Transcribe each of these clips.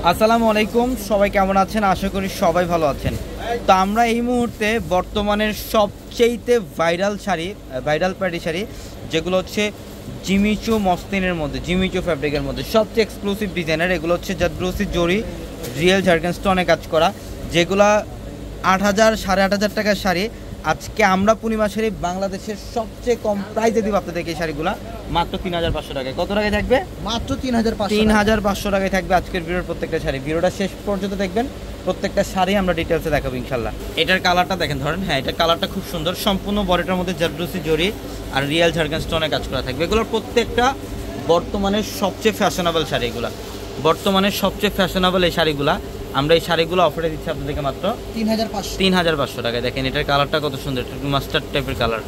আসসালামু আলাইকুম, সবাই কেমন আছেন? আশা করি সবাই ভালো আছেন। তো আমরা এই মুহূর্তে বর্তমানের সবচেয়ে ভাইরাল পার্টি শাড়ি যেগুলো হচ্ছে জিমিচু মসলিনের মধ্যে, জিমিচু ফ্যাব্রিকের মধ্যে সবচেয়ে এক্সক্লুসিভ ডিজাইনার। এগুলো হচ্ছে জাদ্রুসি জরি রিয়েল ঝাড়খান্ড স্টোনে কাজ করা, যেগুলা 8,000 8,500 টাকার শাড়ি। আজকে আমরা পূর্ণিমা শাড়ি বাংলাদেশের সবচেয়ে কম প্রাইসে দিব আপনাদেরকে। এই শাড়িগুলো মাত্র 3,500 টাকায়। কত টাকায় থাকবে? মাত্র 3,500 টাকায় থাকবে আজকের ভিডিওর প্রত্যেকটা শাড়ি। ভিডিওটা শেষ পর্যন্ত দেখবেন, প্রত্যেকটা শাড়ি আমরা ডিটেলসে দেখাবো ইনশাল্লাহ। এটার কালারটা দেখেন, ধরেন, হ্যাঁ, এটার কালারটা খুব সুন্দর। সম্পূর্ণ বডিটার মধ্যে জাদ্রুসি জরি আর রিয়েল ঝাড়খান্ড স্টোনে কাজ করা থাকবে। এগুলোর প্রত্যেকটা বর্তমানের সবচেয়ে ফ্যাশনেবল শাড়ি। এগুলো বর্তমানের সবচেয়ে ফ্যাশনেবল এই শাড়িগুলা। আমরা এই শাড়িগুলো অফারে দিচ্ছি আপনাদেরকে মাত্র 3,500 টাকায়। দেখেন এটার কালারটা কত সুন্দর, একটু মাস্টার্ড টাইপের কালার।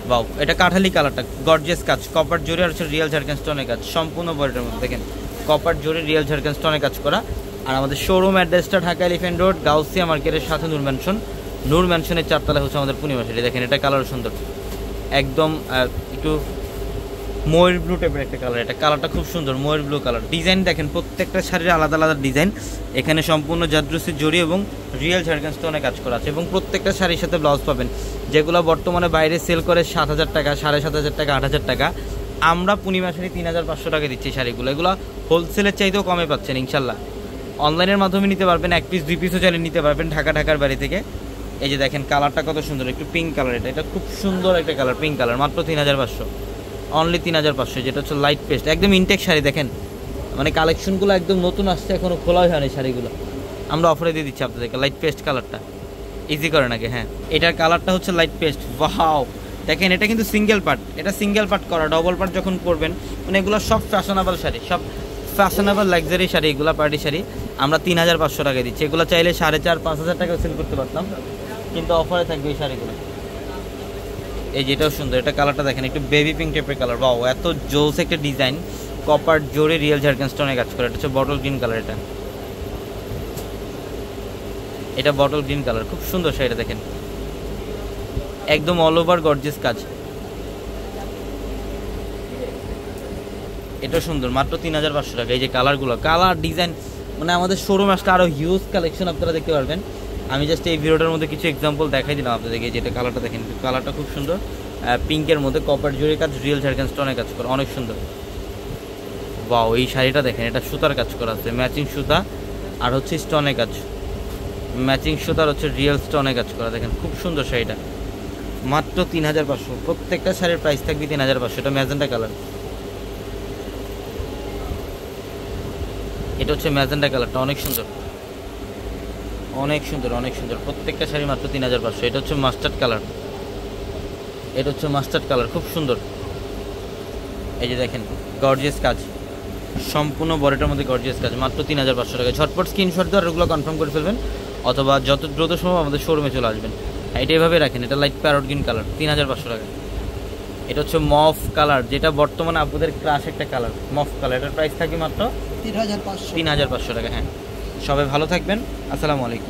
বাউ, এটা কাঠালি কালারটা, গর্জিয়াস কাজ, কপার জরি আর হচ্ছে রিয়েল ঝাড়খান্ড স্টোনের কাজ সম্পূর্ণ বডিটার মধ্যে। দেখেন কপার জরি রিয়েল ঝাড়খান্ড স্টোনের কাজ করা। আর আমাদের শোরুম অ্যাড্রেসটা ঢাকা এলিফ্যান্ট রোড, গাউসিয়া মার্কেটের সাথে নূর ম্যানশনের 4 তলায় হচ্ছে আমাদের পূর্ণিমা শাড়ি। দেখেন এটা কালার সুন্দর, একদম একটু ময়ূর ব্লু টাইপের একটা কালার। এটা কালারটা খুব সুন্দর, ময়ূর ব্লু কালার। ডিজাইন দেখেন, প্রত্যেকটা শাড়ির আলাদা আলাদা ডিজাইন। এখানে সম্পূর্ণ জাদ্রুসি জরি এবং রিয়েল ঝাড়খান্ড স্টোনে কাজ করা আছে এবং প্রত্যেকটা শাড়ির সাথে ব্লাউজ পাবেন। যেগুলো বর্তমানে বাইরে সেল করে 7,000 টাকা, 7,500 টাকা, 8,000 টাকা, আমরা পূর্ণিমা শাড়ি 3,500 টাকা দিচ্ছি শাড়িগুলো। এগুলো হোলসেলের চাইতেও কমে পাচ্ছেন ইনশাল্লাহ। অনলাইনের মাধ্যমে নিতে পারবেন, 1 পিস 2 পিসও চাইলে নিতে পারবেন ঢাকার বাড়ি থেকে। এই যে দেখেন কালারটা কত সুন্দর, একটু পিঙ্ক কালার। এটা খুব সুন্দর একটা কালার, পিঙ্ক কালার। মাত্র 3,500, অনলি 3,500। যেটা হচ্ছে লাইট পেস্ট, একদম ইনটেক শাড়ি। দেখেন মানে কালেকশনগুলো একদম নতুন আসছে, এখনো খোলাই হয়নি শাড়িগুলো। আমরা অফারে দিয়ে দিচ্ছি আপনাদেরকে লাইট পেস্ট কালারটা। ইজি করে নাকি? হ্যাঁ, এটার কালারটা হচ্ছে লাইট পেস্ট। ওয়াও, দেখেন এটা কিন্তু সিঙ্গেল পার্ট, এটা সিঙ্গেল পার্ট করা। ডবল পার্ট যখন করবেন, মানে এগুলো সব ফ্যাশনেবল শাড়ি, সব ফ্যাশনেবল লাক্সারি শাড়ি। এগুলো পার্টি শাড়ি আমরা 3,500 টাকায় দিচ্ছি। এগুলো চাইলে 4,500-5,000 টাকায় সেল করতে পারতাম, কিন্তু অফারে থাকবে এই শাড়িগুলো। এই যেটাও সুন্দর, এটা কালারটা দেখেন, একটু বেবি পিঙ্ক টাইপের কালার। বাও, এত জোস একটা ডিজাইন, কপার জোরে রিয়েল ঝাড়খান্ড স্টোনে কাজ করে। এটা হচ্ছে বটল গ্রিন কালার। এটা বটল গ্রিন কালার, খুব সুন্দর শাড়িটা। দেখেন একদম অল ওভার গর্জিয়াস কাজ। এটা সুন্দর, মাত্র 3,500 টাকা। এই যে কালারগুলো, কালার ডিজাইন, মানে আমাদের শোরুম আসলে আরও হিউজ কালেকশন আপনারা দেখতে পারবেন। আমি জাস্ট এই ভিডিওটার মধ্যে কিছু এক্সাম্পল দেখাই দিলাম আপনাদেরকে। যেটা কালারটা দেখেন, কালারটা খুব সুন্দর, পিঙ্কের মধ্যে কপার জরি কাজ, রিয়েল ঝাড়খান্ড স্টোনে কাজ করা, অনেক সুন্দর। বাও, এই শাড়িটা দেখেন, এটা সুতার কাজ করা আছে, ম্যাচিং সুতা আর হচ্ছে স্টোনে কাজ, ম্যাচিং সুতার হচ্ছে রিয়েল স্টোনে কাজ করা। দেখেন খুব সুন্দর শাড়িটা, মাত্র 3,500। প্রত্যেকটা শাড়ির প্রাইস থাকবে 3,500। এটা ম্যাজেন্টা কালার, এটা হচ্ছে ম্যাজেন্টা কালারটা, অনেক সুন্দর, অনেক সুন্দর, অনেক সুন্দর। প্রত্যেকটা শাড়ি মাত্র 3,500। এটা হচ্ছে মাস্টার্ড কালার, এটা হচ্ছে মাস্টার্ড কালার, খুব সুন্দর। এই যে দেখেন গর্জিয়াস কাজ, সম্পূর্ণ বডিটার মধ্যে গর্জিয়াস কাজ, মাত্র 3,500 টাকা। ঝটপট স্ক্রিনশট দিয়ে এগুলো কনফার্ম করে ফেলবেন, অথবা যত দ্রুত সম্ভব আমাদের শোরুমে চলে আসবেন। এটা এভাবে রাখেন। এটা লাইট প্যারট গ্রিন কালার, 3,500 টাকা। এটা হচ্ছে মফ কালার, যেটা বর্তমানে আপনাদের ক্রাশ একটা কালার, মফ কালার। এটার প্রাইস থাকবে মাত্র 3,500 টাকা। হ্যাঁ, সবাই ভালো থাকবেন। আসসালামু আলাইকুম।